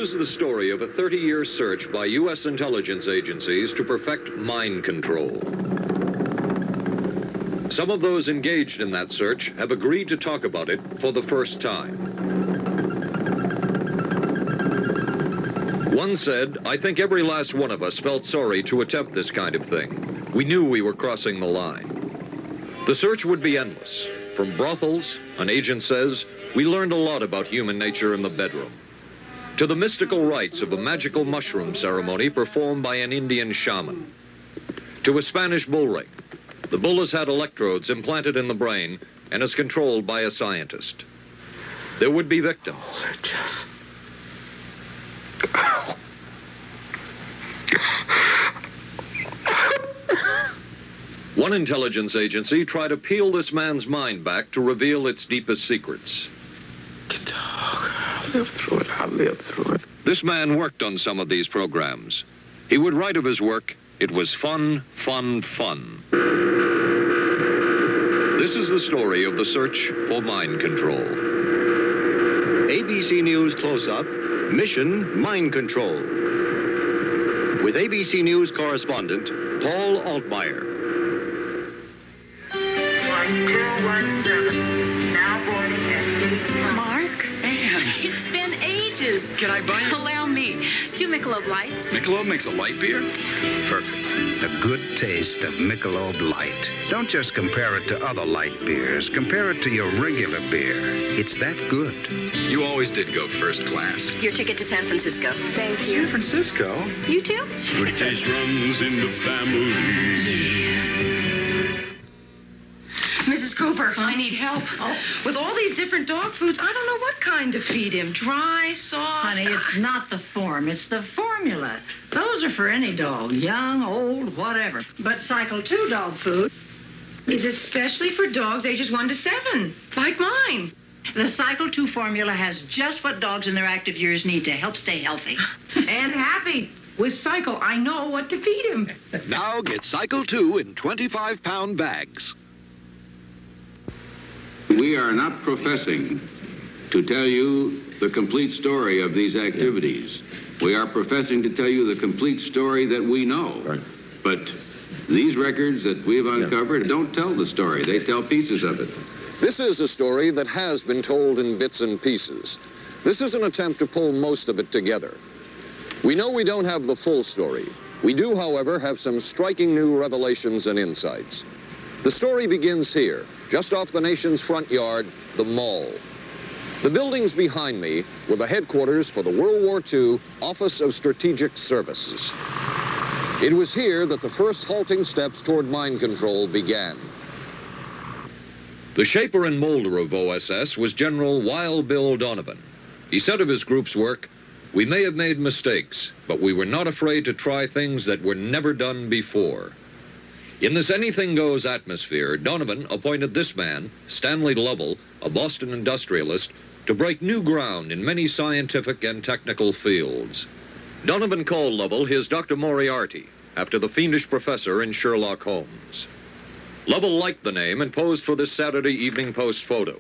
is the story of a 30-year search by U.S. intelligence agencies to perfect mind control. Some of those engaged in that search have agreed to talk about it for the first time. One said, "I think every last one of us felt sorry to attempt this kind of thing. We knew we were crossing the line." The search would be endless. From brothels, an agent says, we learned a lot about human nature in the bedroom, to the mystical rites of a magical mushroom ceremony performed by an Indian shaman, to a Spanish bull ring. The bull has had electrodes implanted in the brain and is controlled by a scientist. There would be victims. One intelligence agency tried to peel this man's mind back to reveal its deepest secrets. I'll live through it. This man worked on some of these programs. He would write of his work, "It was fun, fun, fun." This is the story of the search for mind control. ABC News Close-Up, Mission Mind Control. With ABC News correspondent Paul Altmeyer. 1217, now boarding at 8. Mark? Anne. It's been ages. Can I buy you? Allow me. 2 Michelob Lights. Michelob makes a light beer? Perfect. The good taste of Michelob Light. Don't just compare it to other light beers. Compare it to your regular beer. It's that good. You always did go first class. Your ticket to San Francisco. Thank you. San Francisco? You too? Good taste runs in the family. Mrs. Cooper, I need help. With all these different dog foods, I don't know what kind to feed him. Dry, soft. Honey, it's not the form, it's the formula. Those are for any dog, young, old, whatever. But Cycle 2 dog food is especially for dogs ages 1 to 7, like mine. The Cycle 2 formula has just what dogs in their active years need to help stay healthy. And happy. With Cycle, I know what to feed him. Now get Cycle 2 in 25-pound bags. We are not professing to tell you the complete story of these activities. We are professing to tell you the complete story that we know. Right. But these records that we've uncovered don't tell the story. They tell pieces of it. This is a story that has been told in bits and pieces. This is an attempt to pull most of it together. We know we don't have the full story. We do, however, have some striking new revelations and insights. The story begins here, just off the nation's front yard, the Mall. The buildings behind me were the headquarters for the World War II Office of Strategic Services. It was here that the first halting steps toward mind control began. The shaper and molder of OSS was General Wild Bill Donovan. He said of his group's work, "We may have made mistakes, but we were not afraid to try things that were never done before." In this anything-goes atmosphere, Donovan appointed this man, Stanley Lovell, a Boston industrialist, to break new ground in many scientific and technical fields. Donovan called Lovell his Dr. Moriarty, after the fiendish professor in Sherlock Holmes. Lovell liked the name and posed for this Saturday Evening Post photo.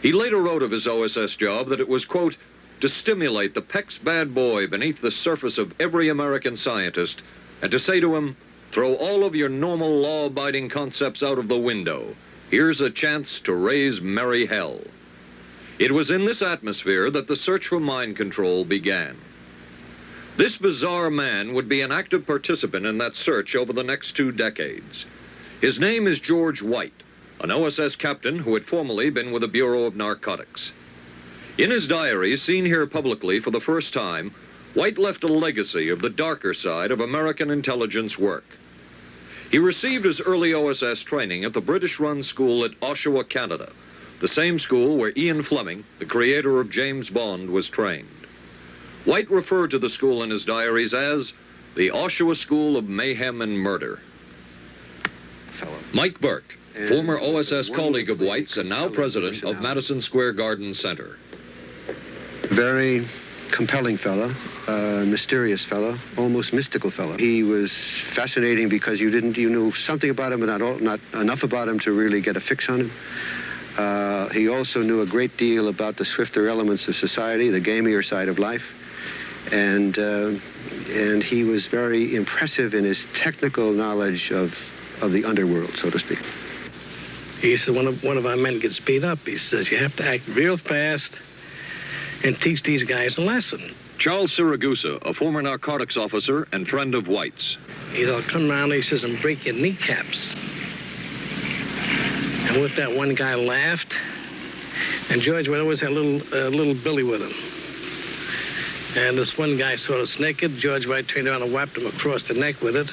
He later wrote of his OSS job that it was, quote, to stimulate the Peck's bad boy beneath the surface of every American scientist and to say to him, throw all of your normal law-abiding concepts out of the window. Here's a chance to raise merry hell. It was in this atmosphere that the search for mind control began. This bizarre man would be an active participant in that search over the next 2 decades. His name is George White, an OSS captain who had formerly been with the Bureau of Narcotics. In his diary, seen here publicly for the first time, White left a legacy of the darker side of American intelligence work. He received his early OSS training at the British-run school at Oshawa, Canada, the same school where Ian Fleming, the creator of James Bond, was trained. White referred to the school in his diaries as the Oshawa School of Mayhem and Murder. Mike Burke, former OSS colleague of White's and now president of Madison Square Garden Center. Very compelling fellow, mysterious fellow, almost mystical fellow. He was fascinating because you knew something about him, but not enough about him to really get a fix on him. He also knew a great deal about the swifter elements of society, the gamier side of life. and he was very impressive in his technical knowledge of the underworld, so to speak. He said, one of our men gets beat up. He says, you have to act real fast and teach these guys a lesson. Charles Siragusa, a former narcotics officer and friend of White's. He'll come around, he says, and break your kneecaps. And with that, one guy laughed, and George would always have a little Billy with him. And this one guy saw us naked. George White turned around and whapped him across the neck with it.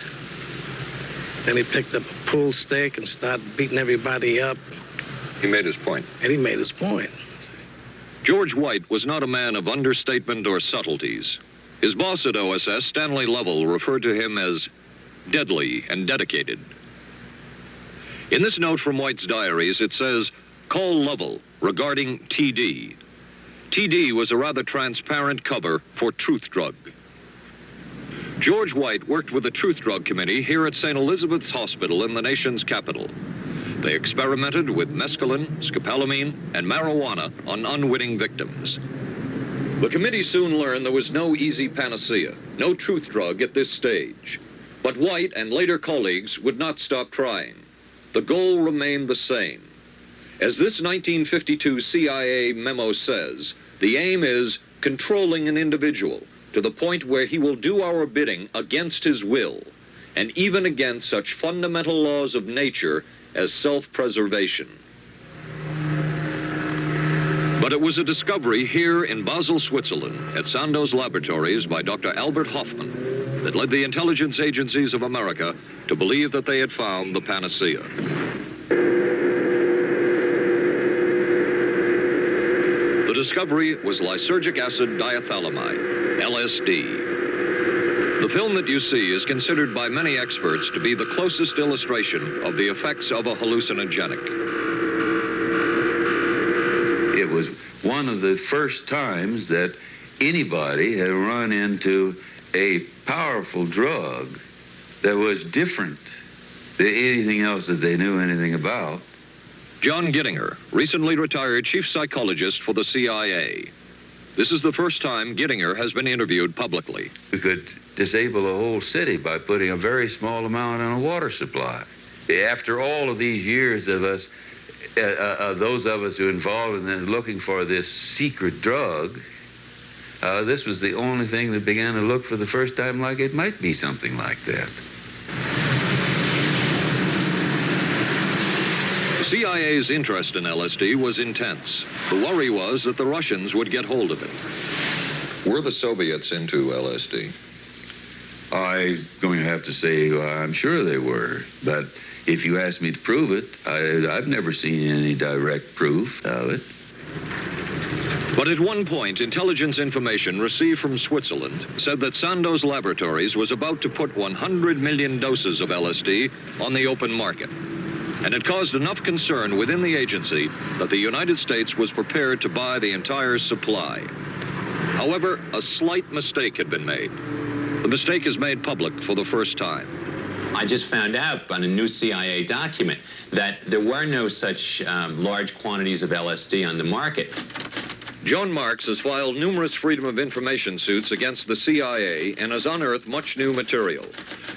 Then he picked up a pool stick and started beating everybody up. He made his point. And he made his point. George White was not a man of understatement or subtleties. His boss at OSS, Stanley Lovell, referred to him as deadly and dedicated. In this note from White's diaries, it says, call Lovell regarding TD. TD was a rather transparent cover for Truth Drug. George White worked with the Truth Drug Committee here at St. Elizabeth's Hospital in the nation's capital. They experimented with mescaline, scopolamine, and marijuana on unwitting victims. The committee soon learned there was no easy panacea, no truth drug at this stage. But White and later colleagues would not stop trying. The goal remained the same. As this 1952 CIA memo says, the aim is controlling an individual to the point where he will do our bidding against his will, and even against such fundamental laws of nature as self-preservation. But it was a discovery here in Basel, Switzerland, at Sandoz Laboratories by Dr. Albert Hoffman that led the intelligence agencies of America to believe that they had found the panacea. The discovery was lysergic acid diethylamide, LSD. The film that you see is considered by many experts to be the closest illustration of the effects of a hallucinogenic. It was one of the first times that anybody had run into a powerful drug that was different than anything else that they knew anything about. John Gittinger, recently retired chief psychologist for the CIA. This is the first time Gittinger has been interviewed publicly. We could disable a whole city by putting a very small amount on a water supply. After all of these years of us, those of us who are involved in looking for this secret drug, this was the only thing that began to look for the first time like it might be something like that. The CIA's interest in LSD was intense. The worry was that the Russians would get hold of it. Were the Soviets into LSD? I'm going to have to say I'm sure they were, but if you ask me to prove it, I've never seen any direct proof of it. But at one point, intelligence information received from Switzerland said that Sandoz Laboratories was about to put 100 million doses of LSD on the open market. And it caused enough concern within the agency that the United States was prepared to buy the entire supply. However, a slight mistake had been made. The mistake is made public for the first time. I just found out on a new CIA document that there were no such large quantities of LSD on the market. John Marks has filed numerous Freedom of Information suits against the CIA and has unearthed much new material.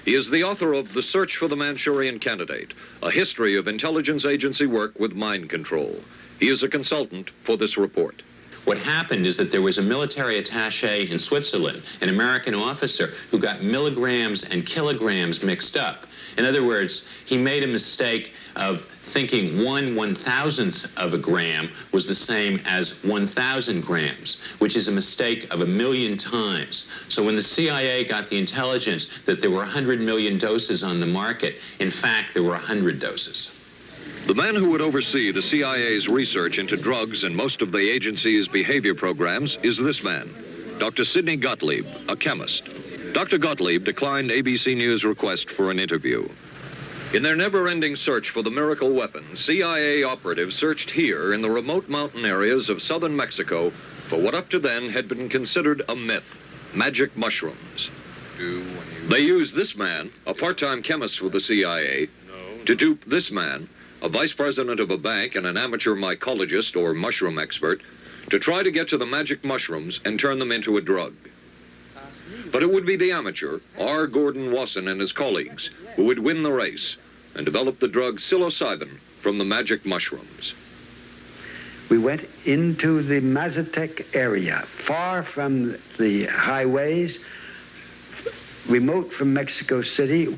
He is the author of The Search for the Manchurian Candidate, a history of intelligence agency work with mind control. He is a consultant for this report. What happened is that there was a military attaché in Switzerland, an American officer, who got milligrams and kilograms mixed up. In other words, he made a mistake of thinking 1/1000th of a gram was the same as 1,000 grams, which is a mistake of 1,000,000 times. So when the CIA got the intelligence that there were 100 million doses on the market, in fact, there were 100 doses. The man who would oversee the CIA's research into drugs and most of the agency's behavior programs is this man, Dr. Sidney Gottlieb, a chemist. Dr. Gottlieb declined ABC News' request for an interview. In their never-ending search for the miracle weapon, CIA operatives searched here in the remote mountain areas of southern Mexico for what up to then had been considered a myth, magic mushrooms. They used this man, a part-time chemist with the CIA, to dupe this man, a vice president of a bank and an amateur mycologist or mushroom expert, to try to get to the magic mushrooms and turn them into a drug. But it would be the amateur, R. Gordon Wasson and his colleagues, who would win the race and develop the drug psilocybin from the magic mushrooms. We went into the Mazatec area, far from the highways, remote from Mexico City.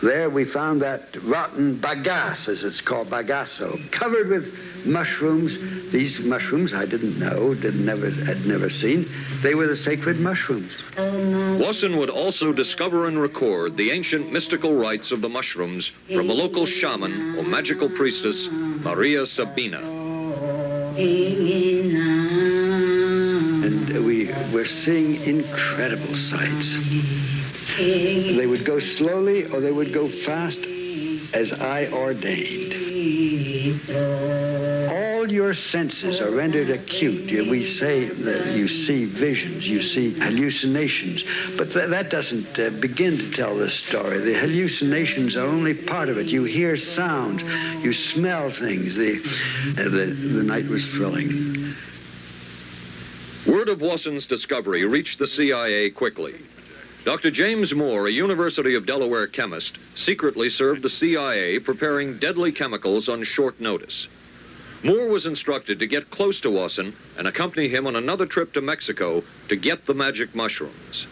There we found that rotten bagasse, as it's called, bagasso, covered with mushrooms. These mushrooms I didn't know, had never seen. They were the sacred mushrooms. Wasson would also discover and record the ancient mystical rites of the mushrooms from a local shaman or magical priestess, Maria Sabina. And we were seeing incredible sights. They would go slowly or they would go fast as I ordained. All your senses are rendered acute. We say that you see visions, you see hallucinations, but that doesn't begin to tell the story. The hallucinations are only part of it. You hear sounds, you smell things. The night was thrilling. Word of Wasson's discovery reached the CIA quickly. Dr. James Moore, a University of Delaware chemist, secretly served the CIA preparing deadly chemicals on short notice. Moore was instructed to get close to Wasson and accompany him on another trip to Mexico to get the magic mushrooms.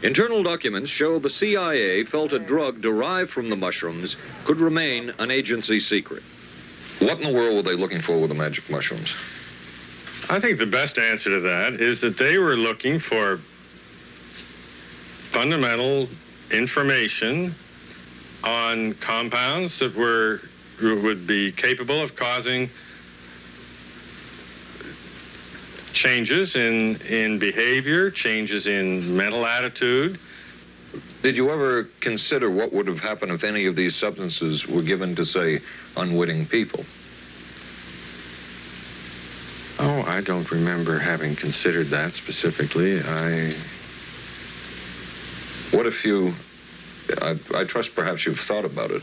Internal documents show the CIA felt a drug derived from the mushrooms could remain an agency secret. What in the world were they looking for with the magic mushrooms? I think the best answer to that is that they were looking for fundamental information on compounds that would be capable of causing changes in behavior, changes in mental attitude. Did you ever consider what would have happened if any of these substances were given to, say, unwitting people? Oh, I don't remember having considered that specifically. What if you... I trust perhaps you've thought about it.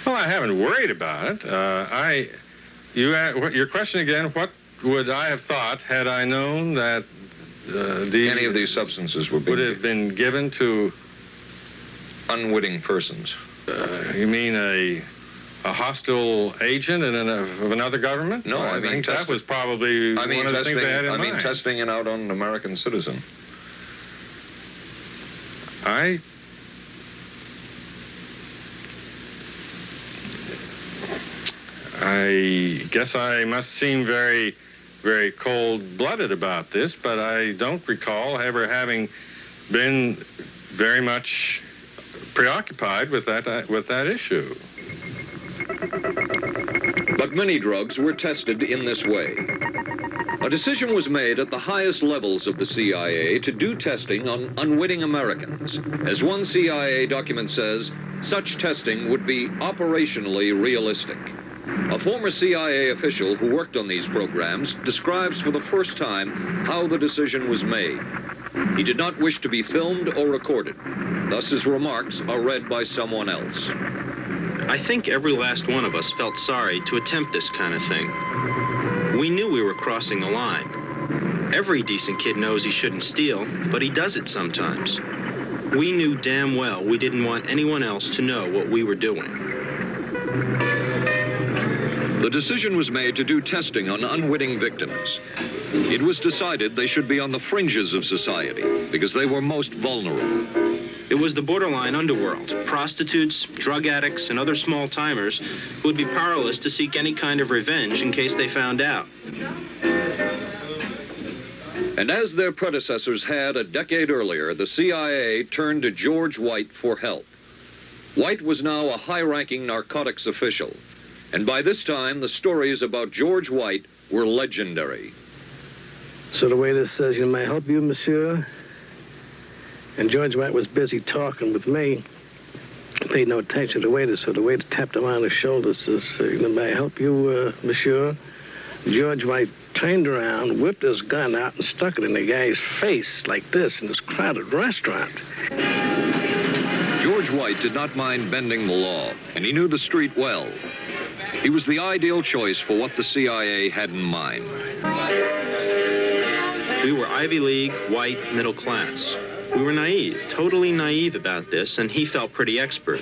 Well, I haven't worried about it. Your question again, what would I have thought had I known that any of these substances would have been given to unwitting persons? You mean a hostile agent of another government? No, I mean that was probably one of the things they had in mind. I mean testing it out on an American citizen. I guess I must seem very, very cold-blooded about this, but I don't recall ever having been very much preoccupied with that issue. But many drugs were tested in this way. A decision was made at the highest levels of the CIA to do testing on unwitting Americans. As one CIA document says, such testing would be operationally realistic. A former CIA official who worked on these programs describes for the first time how the decision was made. He did not wish to be filmed or recorded. Thus his remarks are read by someone else. I think every last one of us felt sorry to attempt this kind of thing. We knew we were crossing a line. Every decent kid knows he shouldn't steal, but he does it sometimes. We knew damn well we didn't want anyone else to know what we were doing. The decision was made to do testing on unwitting victims. It was decided they should be on the fringes of society because they were most vulnerable. It was the borderline underworld, prostitutes, drug addicts, and other small-timers who would be powerless to seek any kind of revenge in case they found out. And as their predecessors had a decade earlier, the CIA turned to George White for help. White was now a high-ranking narcotics official. And by this time, the stories about George White were legendary. So the waiter says, "May I help you, monsieur?" And George White was busy talking with me. I paid no attention to the waiter, so the waiter tapped him on the shoulder, says, "May I help you, monsieur?" George White turned around, whipped his gun out, and stuck it in the guy's face like this in this crowded restaurant. George White did not mind bending the law, and he knew the street well. He was the ideal choice for what the CIA had in mind. We were Ivy League, white, middle class. We were naive, totally naive about this, and he felt pretty expert.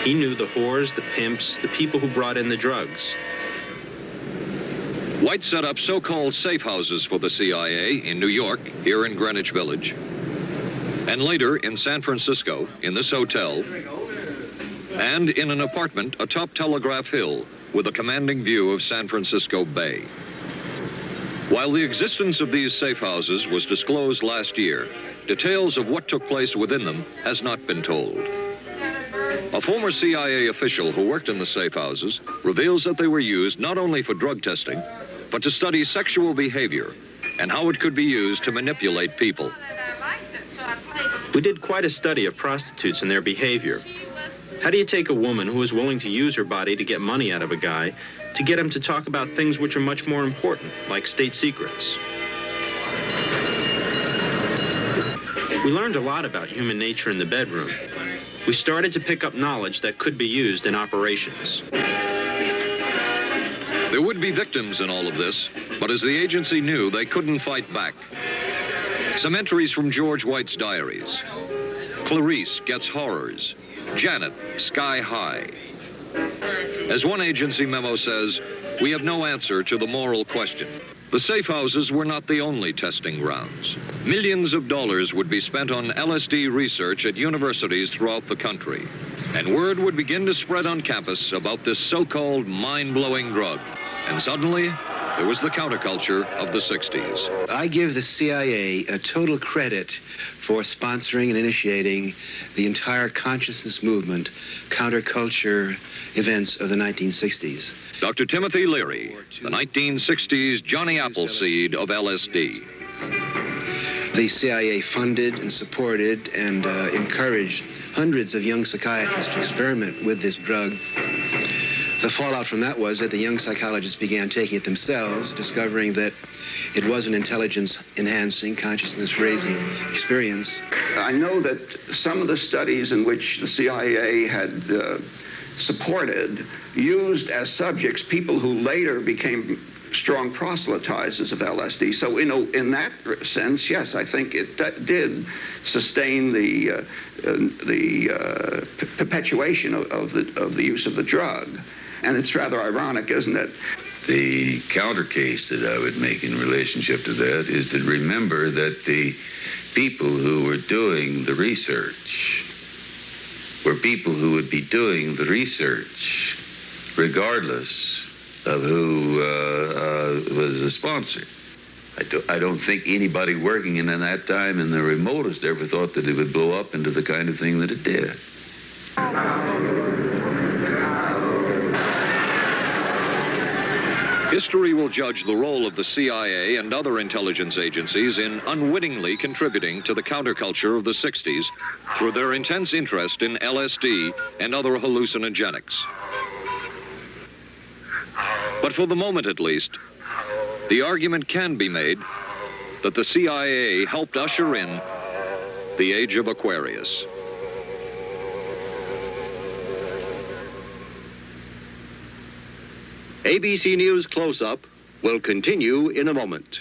He knew the whores, the pimps, the people who brought in the drugs. White set up so-called safe houses for the CIA in New York, here in Greenwich Village, and later in San Francisco, in this hotel, and in an apartment atop Telegraph Hill with a commanding view of San Francisco Bay. While the existence of these safe houses was disclosed last year, details of what took place within them has not been told. A former CIA official who worked in the safe houses reveals that they were used not only for drug testing, but to study sexual behavior and how it could be used to manipulate people. We did quite a study of prostitutes and their behavior. How do you take a woman who is willing to use her body to get money out of a guy to get him to talk about things which are much more important, like state secrets? We learned a lot about human nature in the bedroom. We started to pick up knowledge that could be used in operations. There would be victims in all of this, but as the agency knew, they couldn't fight back. Some entries from George White's diaries. Clarice gets horrors. Janet, sky high. As one agency memo says, we have no answer to the moral question. The safe houses were not the only testing grounds. Millions of dollars would be spent on LSD research at universities throughout the country. And word would begin to spread on campus about this so-called mind-blowing drug. And suddenly, there was the counterculture of the 60s. I give the CIA a total credit for sponsoring and initiating the entire consciousness movement, counterculture events of the 1960s. Dr. Timothy Leary, the 1960s Johnny Appleseed of LSD. The CIA funded and supported and encouraged hundreds of young psychiatrists to experiment with this drug. The fallout from that was that the young psychologists began taking it themselves, discovering that it was an intelligence-enhancing, consciousness-raising experience. I know that some of the studies in which the CIA had supported used as subjects people who later became strong proselytizers of LSD. So, in that sense, yes, I think it did sustain the perpetuation of the use of the drug. And it's rather ironic, isn't it? The counter case that I would make in relationship to that is to remember that the people who were doing the research were people who would be doing the research regardless of who was the sponsor. I don't think anybody working in that time in the remotest ever thought that it would blow up into the kind of thing that it did. History will judge the role of the CIA and other intelligence agencies in unwittingly contributing to the counterculture of the 60s through their intense interest in LSD and other hallucinogenics. But for the moment, at least, the argument can be made that the CIA helped usher in the age of Aquarius. ABC News Close-Up will continue in a moment.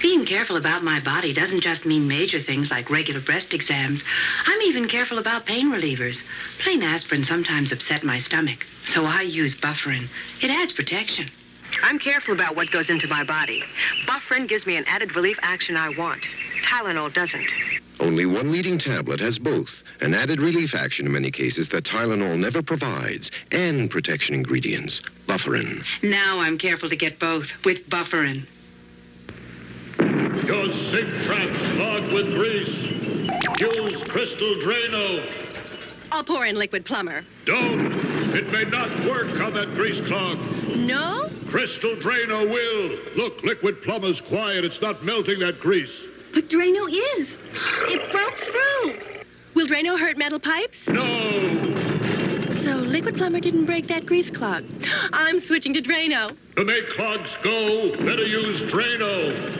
Being careful about my body doesn't just mean major things like regular breast exams. I'm even careful about pain relievers. Plain aspirin sometimes upset my stomach, so I use Bufferin. It adds protection. I'm careful about what goes into my body. Bufferin gives me an added relief action I want. Tylenol doesn't. Only one leading tablet has both an added relief action in many cases that Tylenol never provides, and protection ingredients, Bufferin. Now I'm careful to get both with Bufferin. Your sink trap's clogged with grease. Use Crystal Drano. I'll pour in liquid plumber. Don't. It may not work on that grease clog. No? Crystal Drano will. Look, liquid plumber's quiet. It's not melting that grease. But Drano is. It broke through. Will Drano hurt metal pipes? No. So liquid plumber didn't break that grease clog. I'm switching to Drano. To make clogs go, better use Drano.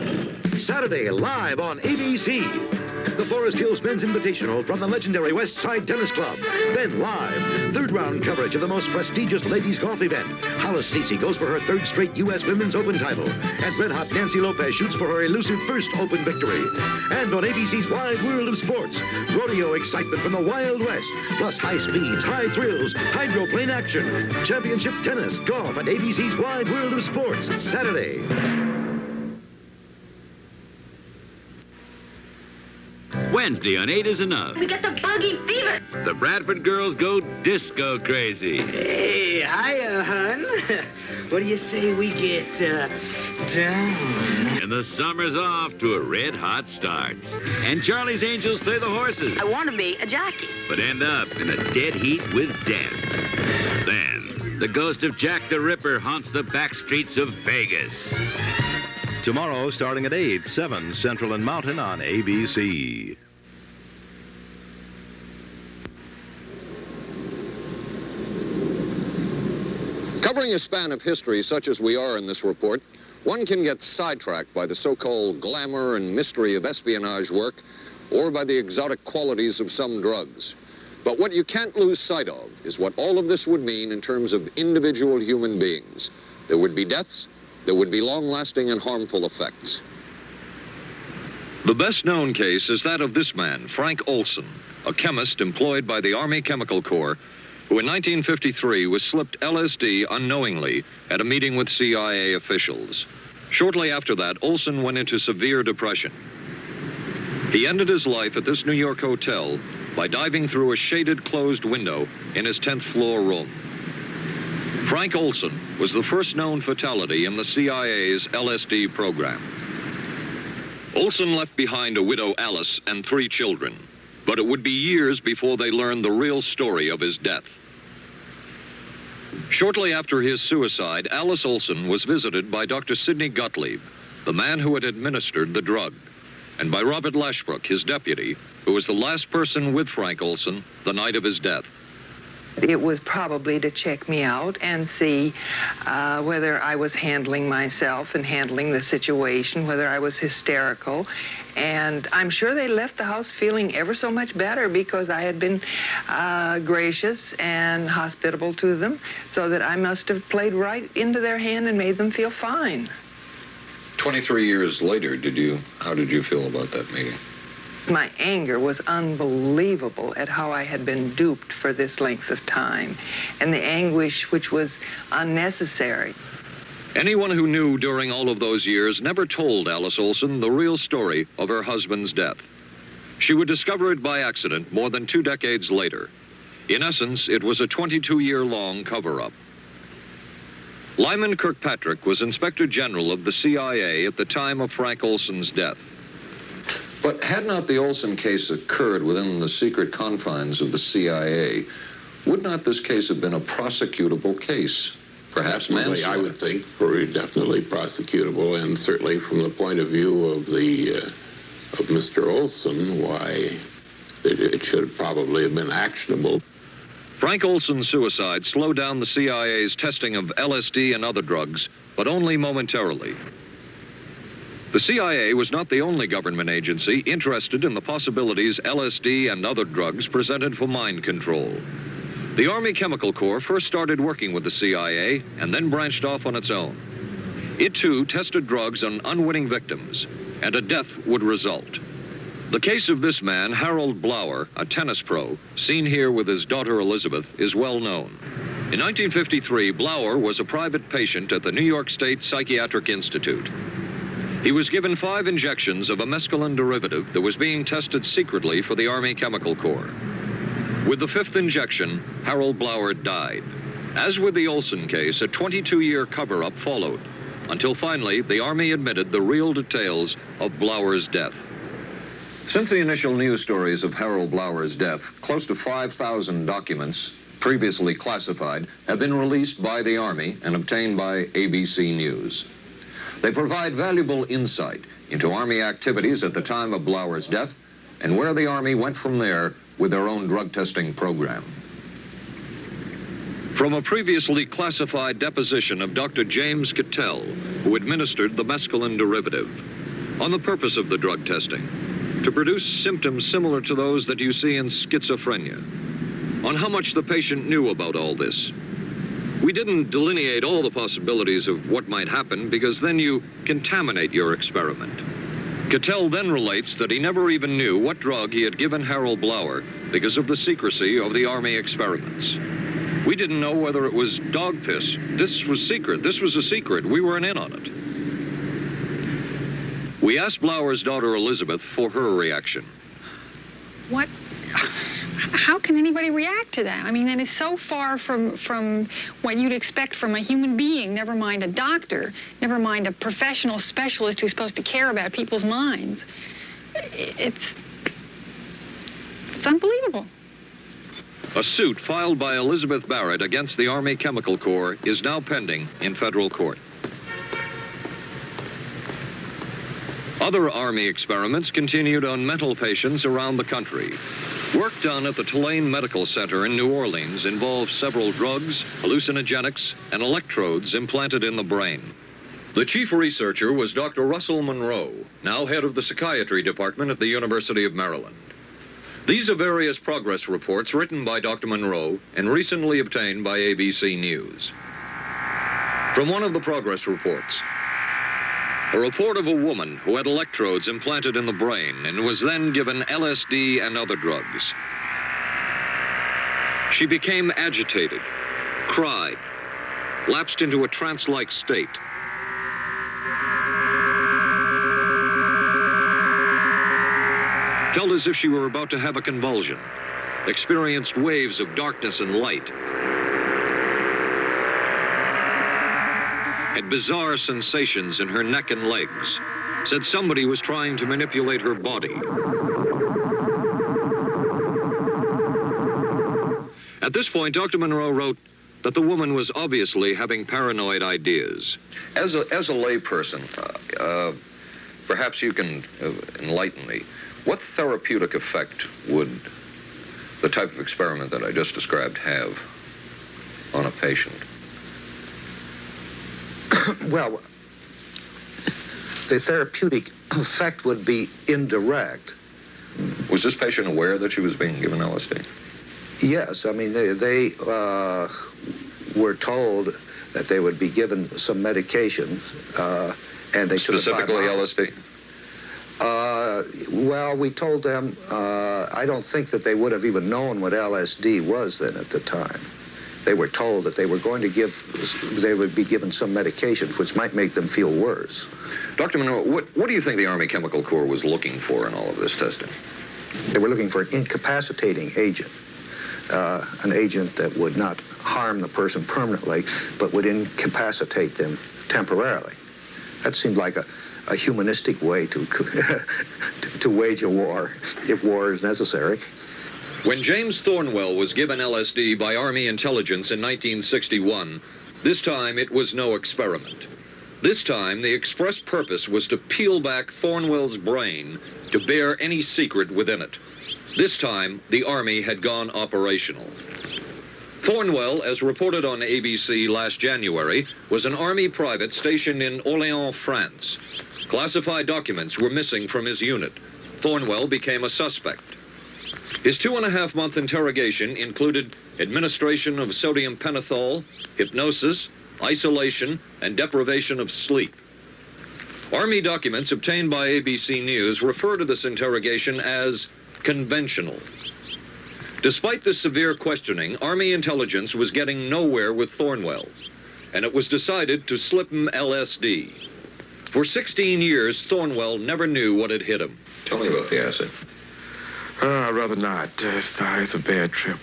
Saturday, live on ABC. the Forest Hills Men's Invitational from the legendary West Side Tennis Club. Then live, third round coverage of the most prestigious ladies golf event. Hollis Stacey goes for her third straight U.S. Women's Open title. And red-hot Nancy Lopez shoots for her elusive first Open victory. And on ABC's Wide World of Sports, rodeo excitement from the Wild West, plus high speeds, high thrills, hydroplane action, championship tennis, golf, and ABC's Wide World of Sports, Saturday. Wednesday on 8 is Enough. We got the buggy fever. The Bradford girls go disco crazy. Hey, hiya, hun. What do you say we get, down? And the summer's off to a red-hot start. And Charlie's Angels play the horses. I want to be a jockey. But end up in a dead heat with death. Then, the ghost of Jack the Ripper haunts the back streets of Vegas. Tomorrow, starting at 8, 7 Central and Mountain on ABC. Covering a span of history such as we are in this report, one can get sidetracked by the so-called glamour and mystery of espionage work or by the exotic qualities of some drugs. But what you can't lose sight of is what all of this would mean in terms of individual human beings. There would be deaths. There would be long-lasting and harmful effects. The best-known case is that of this man, Frank Olson, a chemist employed by the Army Chemical Corps, who in 1953 was slipped LSD unknowingly at a meeting with CIA officials. Shortly after that, Olson went into severe depression. He ended his life at this New York hotel by diving through a shaded closed window in his 10th floor room. Frank Olson was the first known fatality in the CIA's LSD program. Olson left behind a widow, Alice, and 3 children, but it would be years before they learned the real story of his death. Shortly after his suicide, Alice Olson was visited by Dr. Sidney Gottlieb, the man who had administered the drug, and by Robert Lashbrook, his deputy, who was the last person with Frank Olson the night of his death. It was probably to check me out and see whether I was handling myself and handling the situation, whether I was hysterical. And I'm sure they left the house feeling ever so much better because I had been gracious and hospitable to them, so that I must have played right into their hand and made them feel fine. 23 years later, how did you feel about that meeting? My anger was unbelievable at how I had been duped for this length of time, and the anguish which was unnecessary. Anyone who knew during all of those years never told Alice Olson the real story of her husband's death. She would discover it by accident more than 2 decades later. In essence, it was a 22-year-long cover-up. Lyman Kirkpatrick was Inspector General of the CIA at the time of Frank Olson's death. But had not the Olson case occurred within the secret confines of the CIA, would not this case have been a prosecutable case? Perhaps manslaughter. I would think very definitely prosecutable, and certainly from the point of view of of Mr. Olson, why it should probably have been actionable. Frank Olson's suicide slowed down the CIA's testing of LSD and other drugs, but only momentarily. The CIA was not the only government agency interested in the possibilities LSD and other drugs presented for mind control. The Army Chemical Corps first started working with the CIA and then branched off on its own. It, too, tested drugs on unwitting victims, and a death would result. The case of this man, Harold Blower, a tennis pro, seen here with his daughter Elizabeth, is well known. In 1953, Blower was a private patient at the New York State Psychiatric Institute. He was given 5 injections of a mescaline derivative that was being tested secretly for the Army Chemical Corps. With the 5th injection, Harold Blower died. As with the Olson case, a 22-year cover-up followed, until finally the Army admitted the real details of Blower's death. Since the initial news stories of Harold Blower's death, close to 5,000 documents, previously classified, have been released by the Army and obtained by ABC News. They provide valuable insight into Army activities at the time of Blower's death and where the Army went from there with their own drug testing program. From a previously classified deposition of Dr. James Cattell, who administered the mescaline derivative, on the purpose of the drug testing, to produce symptoms similar to those that you see in schizophrenia. On how much the patient knew about all this. We didn't delineate all the possibilities of what might happen because then you contaminate your experiment. Cattell then relates that he never even knew what drug he had given Harold Blauer because of the secrecy of the Army experiments. We didn't know whether it was dog piss. This was secret. This was a secret. We weren't in on it. We asked Blauer's daughter Elizabeth for her reaction. What? How can anybody react to that? I mean, that is so far from what you'd expect from a human being, never mind a doctor, never mind a professional specialist who's supposed to care about people's minds. It's unbelievable. A suit filed by Elizabeth Barrett against the Army Chemical Corps is now pending in federal court. Other Army experiments continued on mental patients around the country. Work done at the Tulane Medical Center in New Orleans involved several drugs, hallucinogenics, and electrodes implanted in the brain. The chief researcher was Dr. Russell Monroe, now head of the psychiatry department at the University of Maryland. These are various progress reports written by Dr. Monroe and recently obtained by ABC News. From one of the progress reports, a report of a woman who had electrodes implanted in the brain and was then given LSD and other drugs. She became agitated, cried, lapsed into a trance-like state. Felt as if she were about to have a convulsion, experienced waves of darkness and light, had bizarre sensations in her neck and legs, said somebody was trying to manipulate her body. At this point, Dr. Monroe wrote that the woman was obviously having paranoid ideas. As a layperson, perhaps you can enlighten me. What therapeutic effect would the type of experiment that I just described have on a patient? Well, the therapeutic effect would be indirect. Was this patient aware that she was being given LSD? Yes, I mean, they were told that they would be given some medication, and they should have... Specifically LSD? Well, we told them, I don't think that they would have even known what LSD was then at the time. They were told that they were going to they would be given some medications which might make them feel worse. Dr. Monroe, what do you think the Army Chemical Corps was looking for in all of this testing? They were looking for an incapacitating agent, an agent that would not harm the person permanently, but would incapacitate them temporarily. That seemed like a humanistic way to wage a war, if war is necessary. When James Thornwell was given LSD by Army intelligence in 1961, this time it was no experiment. This time, the express purpose was to peel back Thornwell's brain to bear any secret within it. This time, the Army had gone operational. Thornwell, as reported on ABC last January, was an Army private stationed in Orléans, France. Classified documents were missing from his unit. Thornwell became a suspect. His 2.5-month interrogation included administration of sodium pentothal, hypnosis, isolation, and deprivation of sleep. Army documents obtained by ABC News refer to this interrogation as conventional. Despite the severe questioning, Army intelligence was getting nowhere with Thornwell, and it was decided to slip him LSD. For 16 years, Thornwell never knew what had hit him. Tell me about the acid. I'd rather not. It's a bad trip.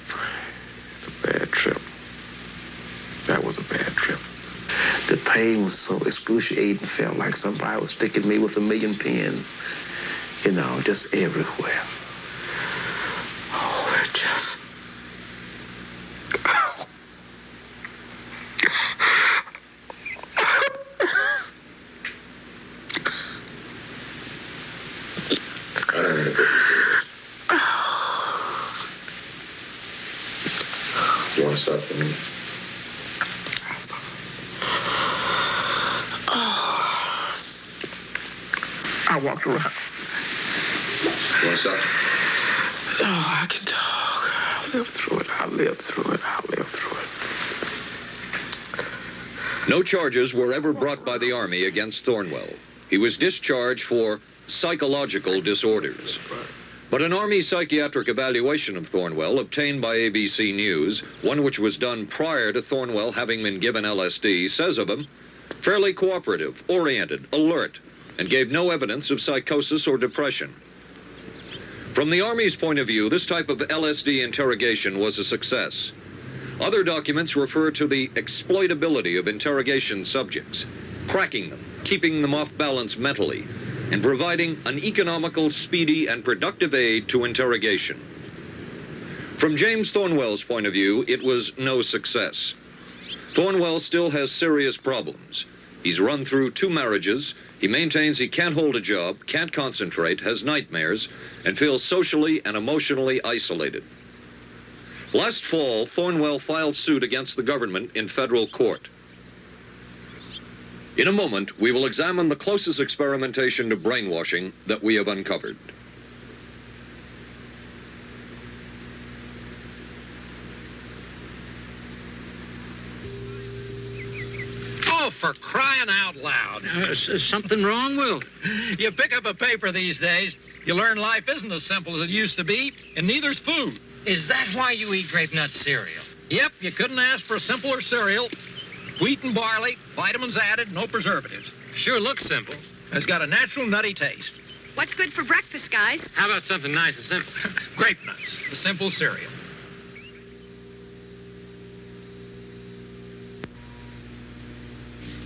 It's a bad trip. That was a bad trip. The pain was so excruciating. Felt like somebody was sticking me with 1,000,000 pins. You know, just everywhere. Oh, it just... You want to stop for a minute? I walked around. What's up? Oh, I can talk. I'll live through it. I'll live through it. I'll live through it. No charges were ever brought by the Army against Thornwell. He was discharged for psychological disorders. But an Army psychiatric evaluation of Thornwell obtained by ABC News, one which was done prior to Thornwell having been given LSD, says of him, fairly cooperative, oriented, alert, and gave no evidence of psychosis or depression. From the Army's point of view, this type of LSD interrogation was a success. Other documents refer to the exploitability of interrogation subjects, cracking them, keeping them off balance mentally, and providing an economical, speedy, and productive aid to interrogation. From James Thornwell's point of view, it was no success. Thornwell still has serious problems. He's run through 2 marriages. He maintains he can't hold a job, can't concentrate, has nightmares, and feels socially and emotionally isolated. Last fall, Thornwell filed suit against the government in federal court. In a moment, we will examine the closest experimentation to brainwashing that we have uncovered. Oh, for crying out loud. Something wrong, Will? You pick up a paper these days, you learn life isn't as simple as it used to be, and neither's food. Is that why you eat grape nut cereal? Yep, you couldn't ask for a simpler cereal. Wheat and barley, vitamins added, no preservatives. Sure looks simple. It's got a natural nutty taste. What's good for breakfast, guys? How about something nice and simple? Grape nuts, the simple cereal.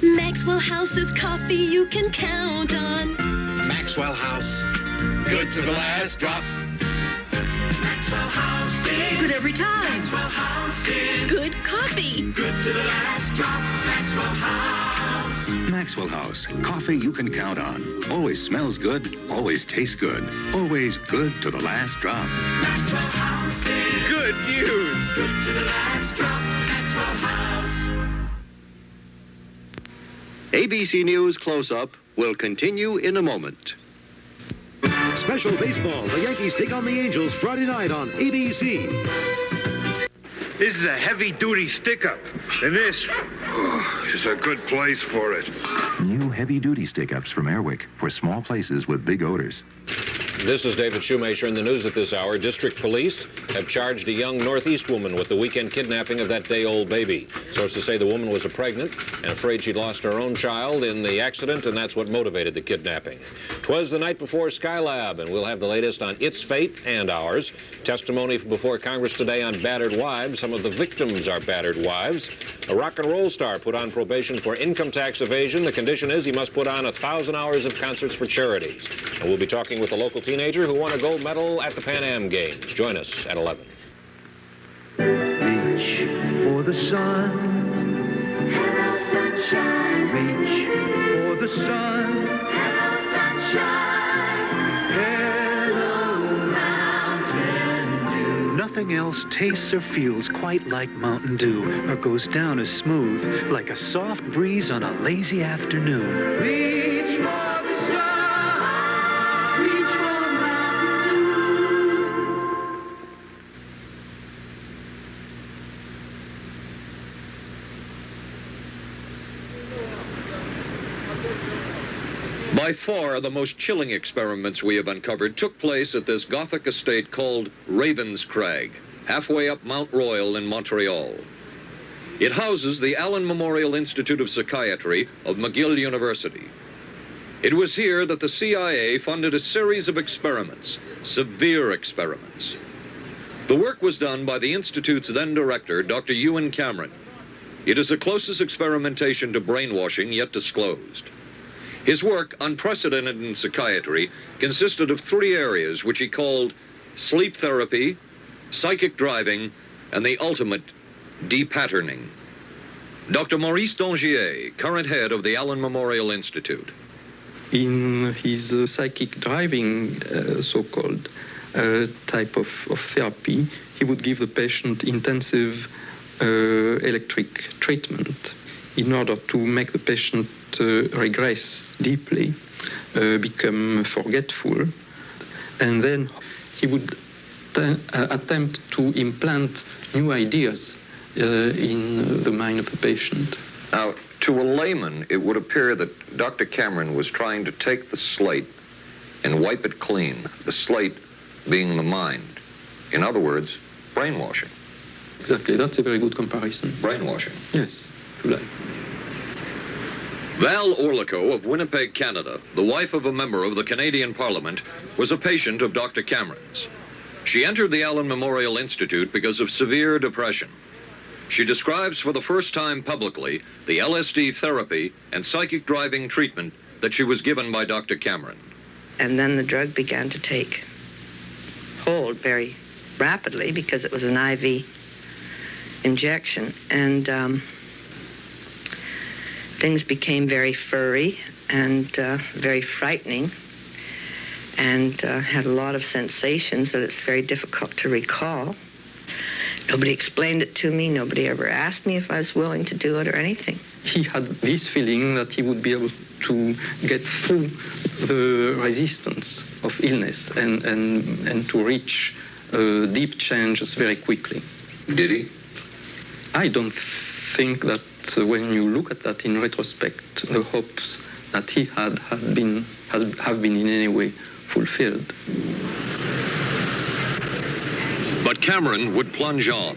Maxwell House's coffee you can count on. Maxwell House. Good to the last drop. Maxwell House is good every time. Maxwell House is good coffee. Good to the last drop. Maxwell House. Maxwell House. Coffee you can count on. Always smells good. Always tastes good. Always good to the last drop. Maxwell House is good news. Good to the last drop. Maxwell House. ABC News Close-Up will continue in a moment. Special baseball. The Yankees take on the Angels Friday night on ABC. This is a heavy-duty stick-up, and this is a good place for it. New heavy-duty stick-ups from Airwick for small places with big odors. This is David Shoemaker in the news at this hour. District Police have charged a young Northeast woman with the weekend kidnapping of that day-old baby. Sources say the woman was pregnant and afraid she'd lost her own child in the accident, and that's what motivated the kidnapping. 'Twas the night before Skylab, and we'll have the latest on its fate and ours. Testimony before Congress today on battered wives. Some of the victims are battered wives. A rock and roll star put on probation for income tax evasion. The condition is he must put on 1,000 hours of concerts for charities. And we'll be talking with a local teenager who won a gold medal at the Pan Am Games. Join us at 11. Reach for the sun. Hello, sunshine. Reach for the sun. Hello, sunshine. Hello, Mountain Dew. Nothing else tastes or feels quite like Mountain Dew, or goes down as smooth like a soft breeze on a lazy afternoon. Reach for the sun. Reach for Mountain By far, the most chilling experiments we have uncovered took place at this Gothic estate called Ravenscrag, halfway up Mount Royal in Montreal. It houses the Allen Memorial Institute of Psychiatry of McGill University. It was here that the CIA funded a series of experiments, severe experiments. The work was done by the Institute's then director, Dr. Ewan Cameron. It is the closest experimentation to brainwashing yet disclosed. His work, unprecedented in psychiatry, consisted of 3 areas which he called sleep therapy, psychic driving, and the ultimate depatterning. Dr. Maurice Dongier, current head of the Allen Memorial Institute. In his psychic driving, so-called type of therapy, he would give the patient intensive electric treatment in order to make the patient regress deeply, become forgetful, and then he would attempt to implant new ideas in the mind of the patient. Now, to a layman, it would appear that Dr. Cameron was trying to take the slate and wipe it clean, the slate being the mind. In other words, brainwashing. Exactly, that's a very good comparison. Brainwashing. Yes, if you like. Val Orlico of Winnipeg, Canada, the wife of a member of the Canadian Parliament, was a patient of Dr. Cameron's. She entered the Allen Memorial Institute because of severe depression. She describes for the first time publicly the LSD therapy and psychic driving treatment that she was given by Dr. Cameron. And then the drug began to take hold very rapidly because it was an IV injection. And things became very furry and very frightening, and had a lot of sensations that it's very difficult to recall. Nobody explained it to me. Nobody ever asked me if I was willing to do it or anything. He had this feeling that he would be able to get through the resistance of illness and to reach deep changes very quickly. Did he? I don't think that when you look at that in retrospect, the hopes that he had have been in any way fulfilled. But Cameron would plunge on.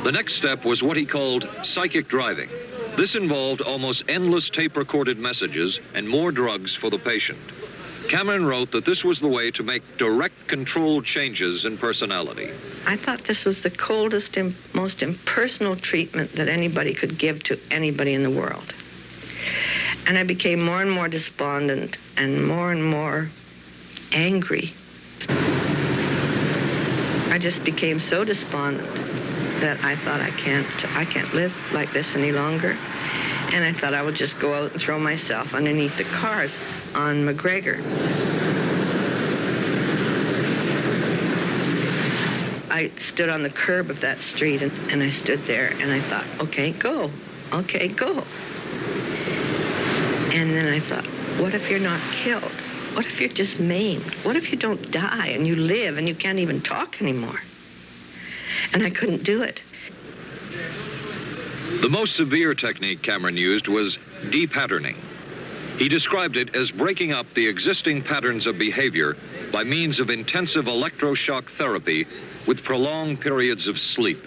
The next step was what he called psychic driving. This involved almost endless tape-recorded messages and more drugs for the patient. Cameron wrote that this was the way to make direct controlled changes in personality. I thought this was the coldest and most impersonal treatment that anybody could give to anybody in the world. And I became more and more despondent and more angry. I just became so despondent that I thought I can't live like this any longer. And I thought I would just go out and throw myself underneath the cars on McGregor. I stood on the curb of that street and I stood there and I thought, okay, go. And then I thought, what if you're not killed? What if you're just maimed? What if you don't die and you live and you can't even talk anymore? And I couldn't do it. The most severe technique Cameron used was de-patterning. He described it as breaking up the existing patterns of behavior by means of intensive electroshock therapy with prolonged periods of sleep.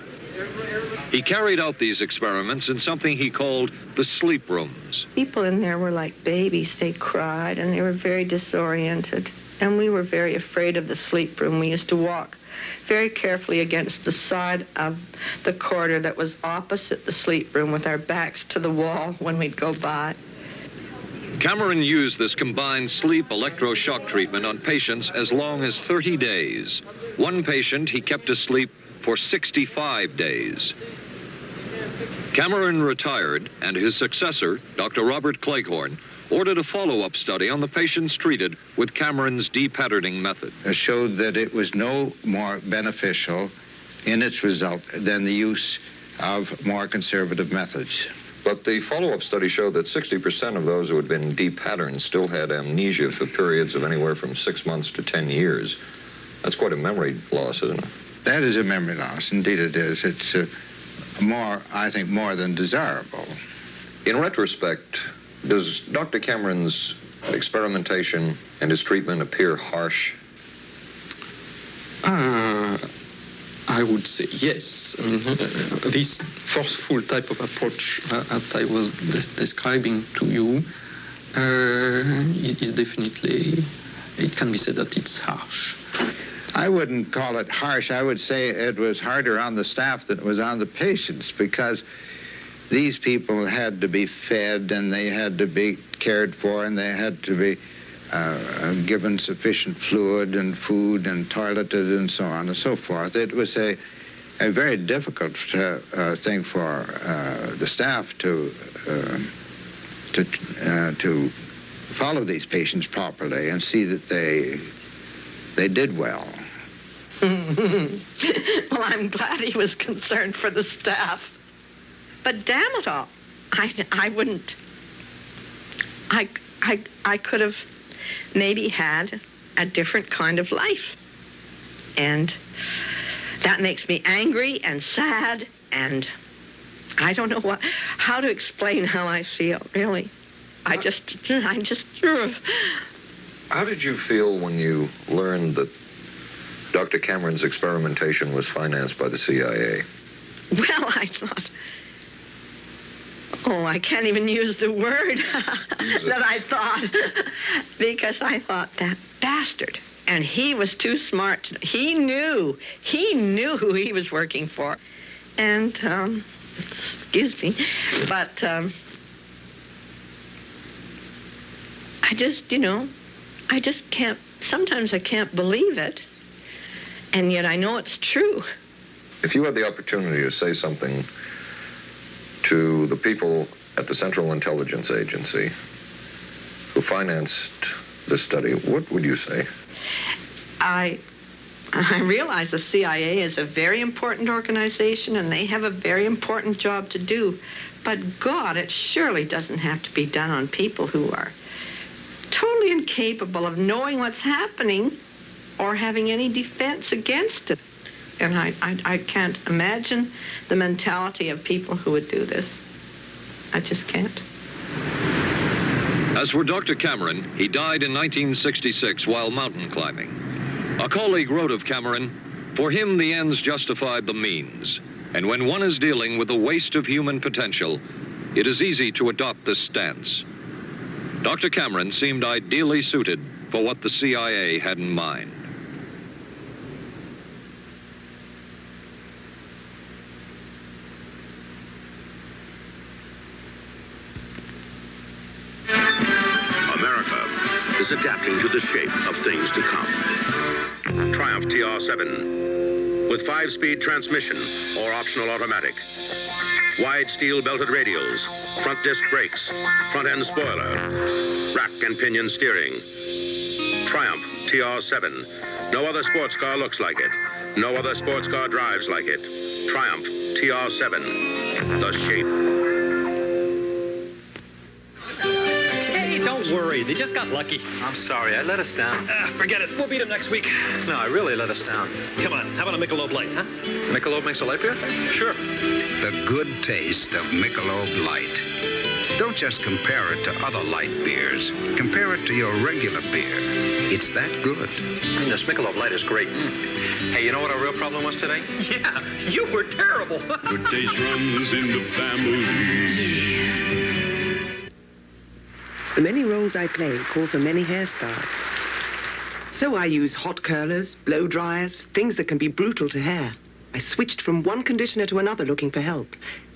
He carried out these experiments in something he called the sleep rooms. People in there were like babies. They cried and they were very disoriented. And we were very afraid of the sleep room. We used to walk very carefully against the side of the corridor that was opposite the sleep room with our backs to the wall when we'd go by. Cameron used this combined sleep electroshock treatment on patients as long as 30 days. One patient he kept asleep for 65 days. Cameron retired, and his successor, Dr. Robert Cleghorn, ordered a follow-up study on the patients treated with Cameron's de-patterning method. It showed that it was no more beneficial in its result than the use of more conservative methods. But the follow-up study showed that 60% of those who had been de-patterned still had amnesia for periods of anywhere from 6 months to 10 years. That's quite a memory loss, isn't it? That is a memory loss. Indeed it is. It's I think, more than desirable. In retrospect, does Dr. Cameron's experimentation and his treatment appear harsh? I would say yes. I mean, this forceful type of approach that I was describing to you is definitely, it can be said that it's harsh. I wouldn't call it harsh. I would say it was harder on the staff than it was on the patients, because these people had to be fed and they had to be cared for and they had to be given sufficient fluid and food and toileted and so on and so forth. It was a very difficult thing for the staff to follow these patients properly and see that they did well. Well, I'm glad he was concerned for the staff. But damn it all, I wouldn't. I could have maybe had a different kind of life. And that makes me angry and sad, and I don't know how to explain how I feel, really. I just... How did you feel when you learned that Dr. Cameron's experimentation was financed by the CIA? Well, I thought... Oh, I can't even use the word that I thought, because I thought, that bastard. And he was too smart. He knew who he was working for. And, excuse me, but I just, I just can't, sometimes I can't believe it, and yet I know it's true. If you had the opportunity to say something to the people at the Central Intelligence Agency who financed this study, what would you say? I realize the CIA is a very important organization, and they have a very important job to do. But, God, it surely doesn't have to be done on people who are totally incapable of knowing what's happening or having any defense against it. And I can't imagine the mentality of people who would do this. I just can't. As for Dr. Cameron, he died in 1966 while mountain climbing. A colleague wrote of Cameron, for him the ends justified the means. And when one is dealing with the waste of human potential, it is easy to adopt this stance. Dr. Cameron seemed ideally suited for what the CIA had in mind. America is adapting to the shape of things to come. Triumph TR7 with 5-speed transmission or optional automatic. Wide steel belted radials, front disc brakes, front end spoiler, rack and pinion steering. Triumph TR7. No other sports car looks like it. No other sports car drives like it. Triumph TR7. The shape. Don't worry, they just got lucky. I'm sorry, I let us down. Forget it. We'll beat them next week. No, I really let us down. Come on, how about a Michelob Light, huh? Michelob makes a light beer? Sure. The good taste of Michelob Light. Don't just compare it to other light beers. Compare it to your regular beer. It's that good. This Michelob Light is great. Hey, you know what our real problem was today? Yeah, you were terrible. Good taste runs in the family. The many roles I play call for many hairstyles. So I use hot curlers, blow dryers, things that can be brutal to hair. I switched from one conditioner to another looking for help.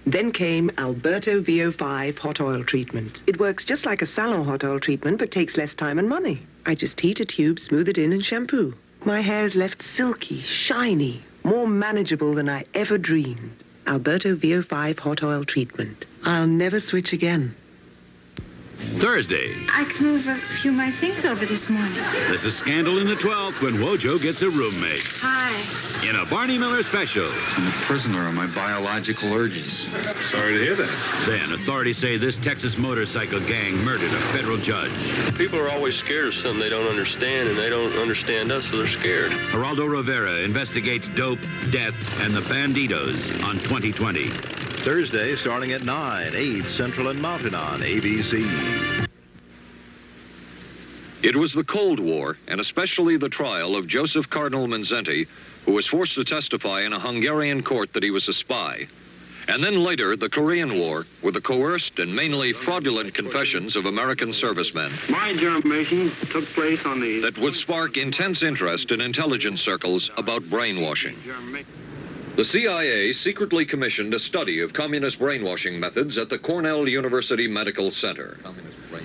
Then came Alberto VO5 hot oil treatment. It works just like a salon hot oil treatment, but takes less time and money. I just heat a tube, smooth it in, and shampoo. My hair is left silky, shiny, more manageable than I ever dreamed. Alberto VO5 hot oil treatment. I'll never switch again. Thursday. I can move a few of my things over this morning. There's a scandal in the 12th when Wojo gets a roommate. Hi. In a Barney Miller special. I'm a prisoner of my biological urges. Sorry to hear that. Then authorities say this Texas motorcycle gang murdered a federal judge. People are always scared of something they don't understand, and they don't understand us, so they're scared. Geraldo Rivera investigates dope, death, and the banditos on 2020. Thursday, starting at 9, 8 Central and Mountain on ABC. It was the Cold War, and especially the trial of Joseph Cardinal Mindszenty, who was forced to testify in a Hungarian court that he was a spy. And then later, the Korean War, with the coerced and mainly fraudulent confessions of American servicemen. My germination took place on the... That would spark intense interest in intelligence circles about brainwashing. The CIA secretly commissioned a study of communist brainwashing methods at the Cornell University Medical Center.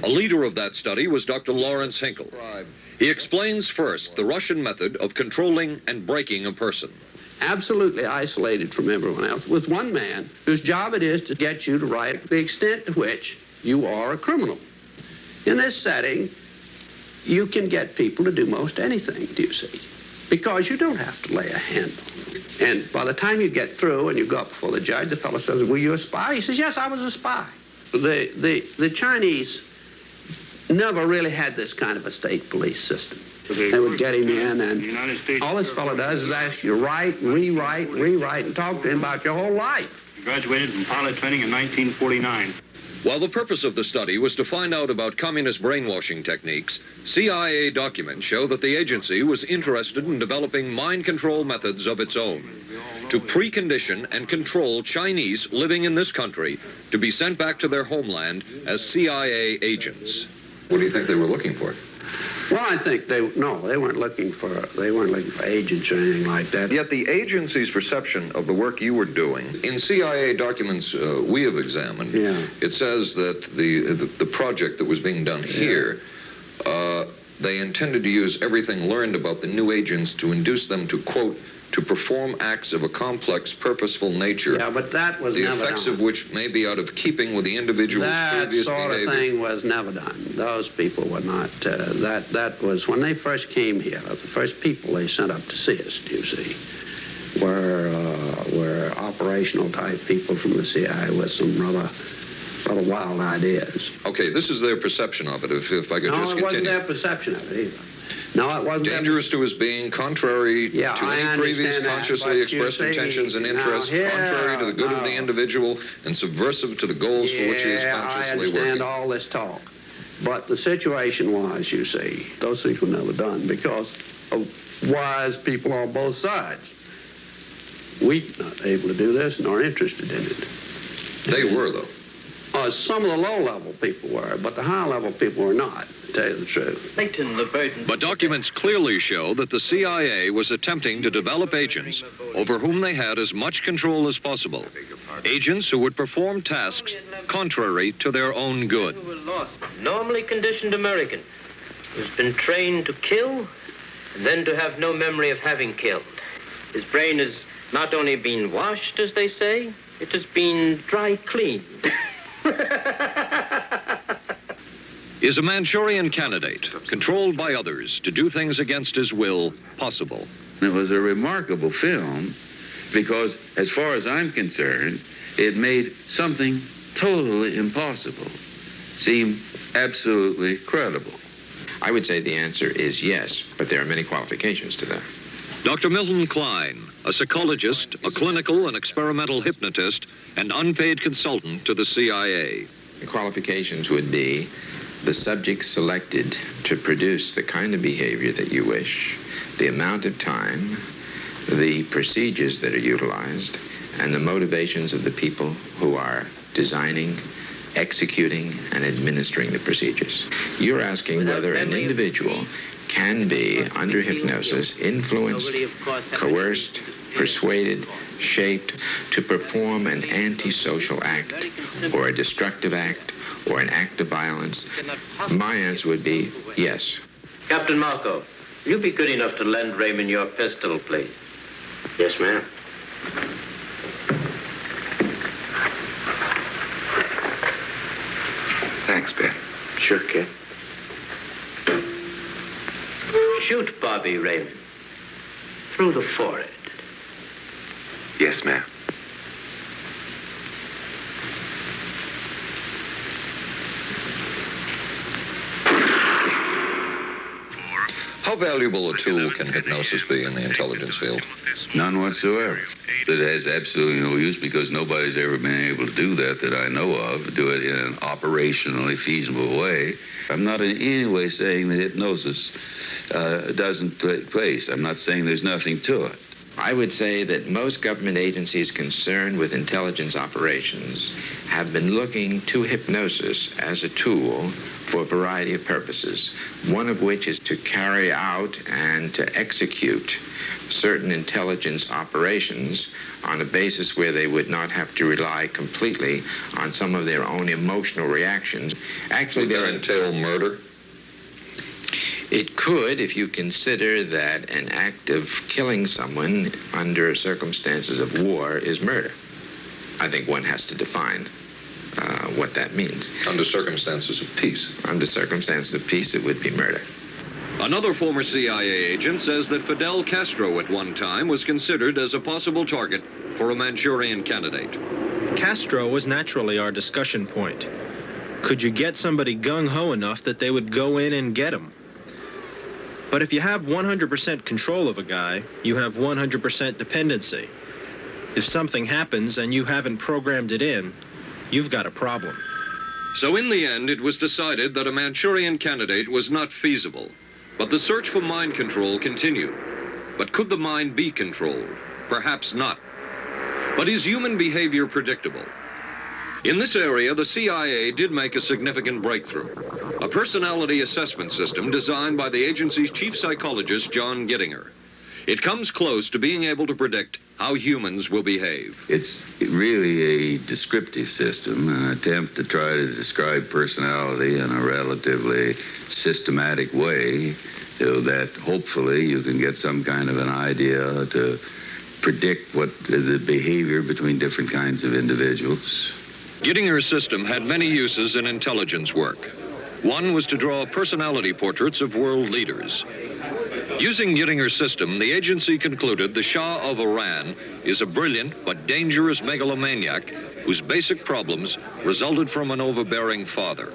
A leader of that study was Dr. Lawrence Hinkle. He explains first the Russian method of controlling and breaking a person. Absolutely isolated from everyone else, with one man whose job it is to get you to write the extent to which you are a criminal. In this setting, you can get people to do most anything, do you see? Because you don't have to lay a hand on them. And by the time you get through and you go up before the judge, the fellow says, were you a spy? He says, yes, I was a spy. The Chinese never really had this kind of a state police system. They would get him in, and all this fellow does is ask you to write, rewrite, and talk to him about your whole life. Graduated from pilot training in 1949. While the purpose of the study was to find out about communist brainwashing techniques, CIA documents show that the agency was interested in developing mind control methods of its own to precondition and control Chinese living in this country to be sent back to their homeland as CIA agents. What do you think they were looking for? Well, I think they weren't looking for agents or anything like that. Yet the agency's perception of the work you were doing, in CIA documents we have examined, it says that the project that was being done here, they intended to use everything learned about the new agents to induce them to, quote, to perform acts of a complex, purposeful nature. Yeah, but that was the never effects done. Of which may be out of keeping with the individual's previous That sort behavior. of thing was never done. Those people were not. That was when they first came here. The first people they sent up to see us, you see, were operational type people from the CIA with some rather wild ideas. Okay, this is their perception of it. If I could just continue. No, it wasn't their perception of it either. No, it wasn't. Dangerous to his being, contrary to any previous consciously expressed intentions and interests, contrary to the good of the individual, and subversive to the goals for which he is consciously working. I understand all this talk. But the situation was, you see, those things were never done because of wise people on both sides. We were not able to do this nor interested in it. They were, though. Some of the low-level people were, but the high-level people were not, to tell you the truth. But documents clearly show that the CIA was attempting to develop agents over whom they had as much control as possible. Agents who would perform tasks contrary to their own good. Normally conditioned American who's been trained to kill and then to have no memory of having killed. His brain has not only been washed, as they say, it has been dry cleaned. Is a Manchurian candidate, controlled by others to do things against his will, possible? It was a remarkable film because, as far as I'm concerned, it made something totally impossible seem absolutely credible. I would say the answer is yes, but there are many qualifications to that. Dr. Milton Klein, a psychologist, a clinical and experimental hypnotist, and unpaid consultant to the CIA. The qualifications would be the subject selected to produce the kind of behavior that you wish, the amount of time, the procedures that are utilized, and the motivations of the people who are designing, executing, and administering the procedures. You're asking whether an individual can be, under hypnosis, influenced, coerced, persuaded, shaped to perform an antisocial act, or a destructive act, or an act of violence. My answer would be yes. Captain Marco, will you be good enough to lend Raymond your pistol, please? Yes, ma'am. Thanks, Ben. Sure, kid. Shoot Bobby, Raymond. Through the forehead. Yes, ma'am. How valuable a tool can hypnosis be in the intelligence field? None whatsoever. It has absolutely no use because nobody's ever been able to do that I know of, do it in an operationally feasible way. I'm not in any way saying that hypnosis doesn't take place. I'm not saying there's nothing to it. I would say that most government agencies concerned with intelligence operations have been looking to hypnosis as a tool for a variety of purposes, one of which is to carry out and to execute certain intelligence operations on a basis where they would not have to rely completely on some of their own emotional reactions. Actually, would that entail murder? It could, if you consider that an act of killing someone under circumstances of war is murder. I think one has to define what that means. Under circumstances of peace. Under circumstances of peace, it would be murder. Another former CIA agent says that Fidel Castro at one time was considered as a possible target for a Manchurian candidate. Castro was naturally our discussion point. Could you get somebody gung-ho enough that they would go in and get him? But if you have 100% control of a guy, you have 100% dependency. If something happens and you haven't programmed it in, you've got a problem. So in the end, it was decided that a Manchurian candidate was not feasible. But the search for mind control continued. But could the mind be controlled? Perhaps not. But is human behavior predictable? In this area, the CIA did make a significant breakthrough. A personality assessment system designed by the agency's chief psychologist, John Gittinger. It comes close to being able to predict how humans will behave. It's really a descriptive system, an attempt to try to describe personality in a relatively systematic way so that hopefully you can get some kind of an idea to predict what the behavior between different kinds of individuals. Gittinger's system had many uses in intelligence work. One was to draw personality portraits of world leaders. Using Gittinger's system, the agency concluded the Shah of Iran is a brilliant but dangerous megalomaniac whose basic problems resulted from an overbearing father.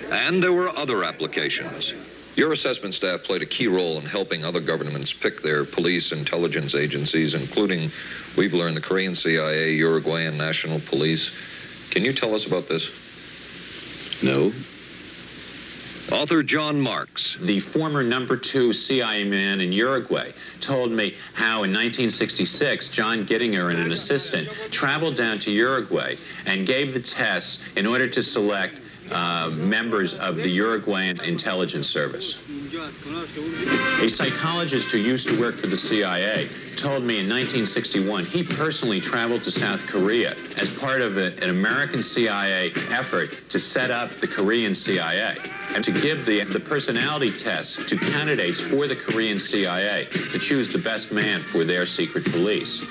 And there were other applications. Your assessment staff played a key role in helping other governments pick their police intelligence agencies, including, we've learned, the Korean CIA, Uruguayan National Police. Can you tell us about this? No. Author John Marks. The former #2 CIA man in Uruguay told me how in 1966, John Gittinger and an assistant traveled down to Uruguay and gave the tests in order to select members of the Uruguayan intelligence service. A psychologist who used to work for the CIA told me in 1961 he personally traveled to South Korea as part of an American CIA effort to set up the Korean CIA and to give the personality tests to candidates for the Korean CIA to choose the best man for their secret police.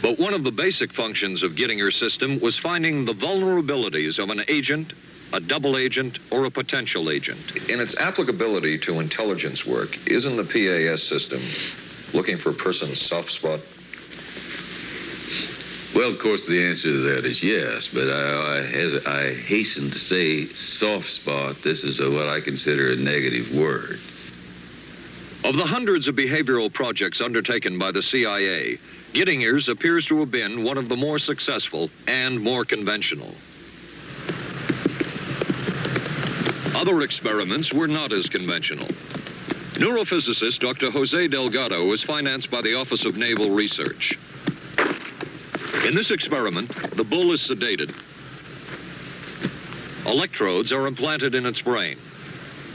But one of the basic functions of Gittinger's system was finding the vulnerabilities of an agent, a double agent, or a potential agent. In its applicability to intelligence work, isn't the PAS system looking for a person's soft spot? Well, of course, the answer to that is yes, but I hasten to say soft spot. This is what I consider a negative word. Of the hundreds of behavioral projects undertaken by the CIA, Gittinger's appears to have been one of the more successful and more conventional. Other experiments were not as conventional. Neurophysicist Dr. Jose Delgado was financed by the Office of Naval Research. In this experiment, the bull is sedated. Electrodes are implanted in its brain.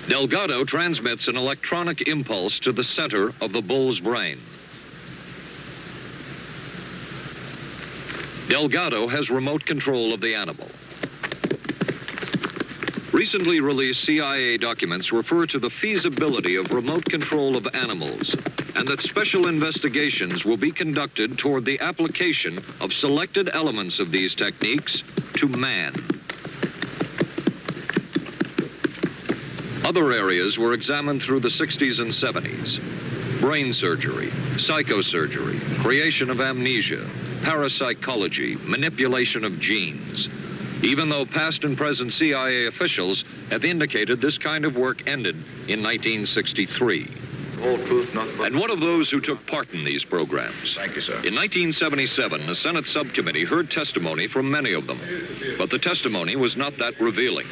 Delgado transmits an electronic impulse to the center of the bull's brain. Delgado has remote control of the animal. Recently released CIA documents refer to the feasibility of remote control of animals and that special investigations will be conducted toward the application of selected elements of these techniques to man. Other areas were examined through the 60s and 70s. Brain surgery, psychosurgery, creation of amnesia, parapsychology, manipulation of genes. Even though past and present CIA officials have indicated this kind of work ended in 1963. Whole truth, nothing but... And one of those who took part in these programs. Thank you, sir. In 1977, a Senate subcommittee heard testimony from many of them. But the testimony was not that revealing.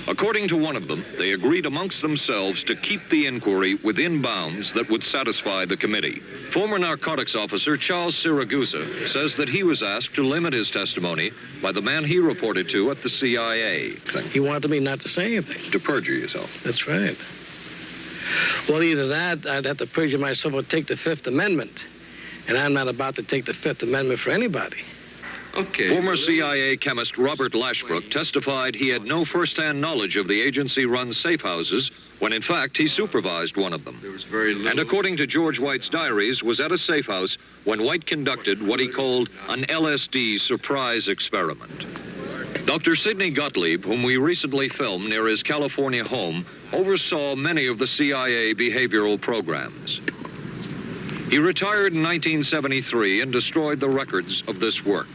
According to one of them, they agreed amongst themselves to keep the inquiry within bounds that would satisfy the committee. Former narcotics officer Charles Siragusa says that he was asked to limit his testimony by the man he reported to at the CIA. He wanted me not to say anything. To perjure yourself. That's right. Well, either that, I'd have to perjure myself or take the Fifth Amendment. And I'm not about to take the Fifth Amendment for anybody. Okay. Former CIA chemist Robert Lashbrook testified he had no first-hand knowledge of the agency-run safe houses when, in fact, he supervised one of them. There was very little... And according to George White's diaries, was at a safe house when White conducted what he called an LSD surprise experiment. Dr. Sidney Gottlieb, whom we recently filmed near his California home, oversaw many of the CIA behavioral programs. He retired in 1973 and destroyed the records of this work.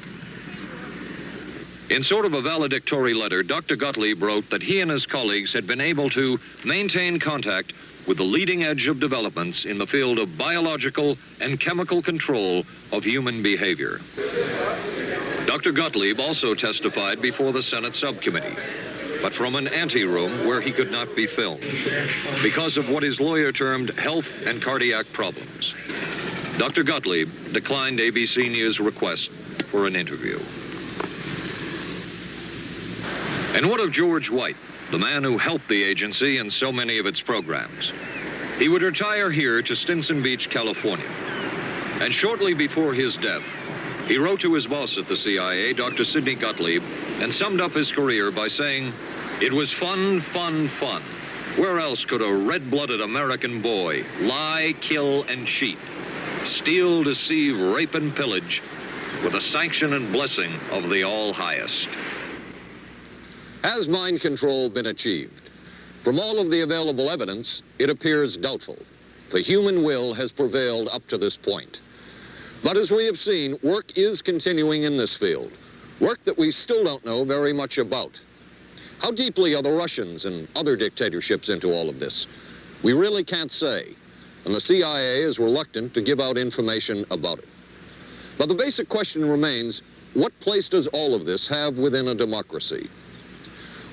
In sort of a valedictory letter, Dr. Gottlieb wrote that he and his colleagues had been able to maintain contact with the leading edge of developments in the field of biological and chemical control of human behavior. Dr. Gottlieb also testified before the Senate subcommittee, but from an anteroom where he could not be filmed because of what his lawyer termed health and cardiac problems. Dr. Gottlieb declined ABC News' request for an interview. And what of George White, the man who helped the agency in so many of its programs? He would retire here to Stinson Beach, California. And shortly before his death, he wrote to his boss at the CIA, Dr. Sidney Gottlieb, and summed up his career by saying, "It was fun, fun, fun. Where else could a red-blooded American boy lie, kill, and cheat, steal, deceive, rape, and pillage with the sanction and blessing of the All-Highest?" Has mind control been achieved? From all of the available evidence, it appears doubtful. The human will has prevailed up to this point. But as we have seen, work is continuing in this field, work that we still don't know very much about. How deeply are the Russians and other dictatorships into all of this? We really can't say, and the CIA is reluctant to give out information about it. But the basic question remains, what place does all of this have within a democracy?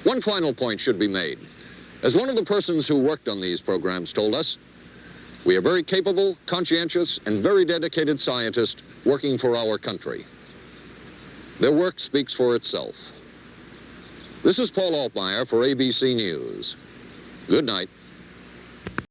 One final point should be made. As one of the persons who worked on these programs told us, we are very capable, conscientious, and very dedicated scientists working for our country. Their work speaks for itself. This is Paul Altmeyer for ABC News. Good night.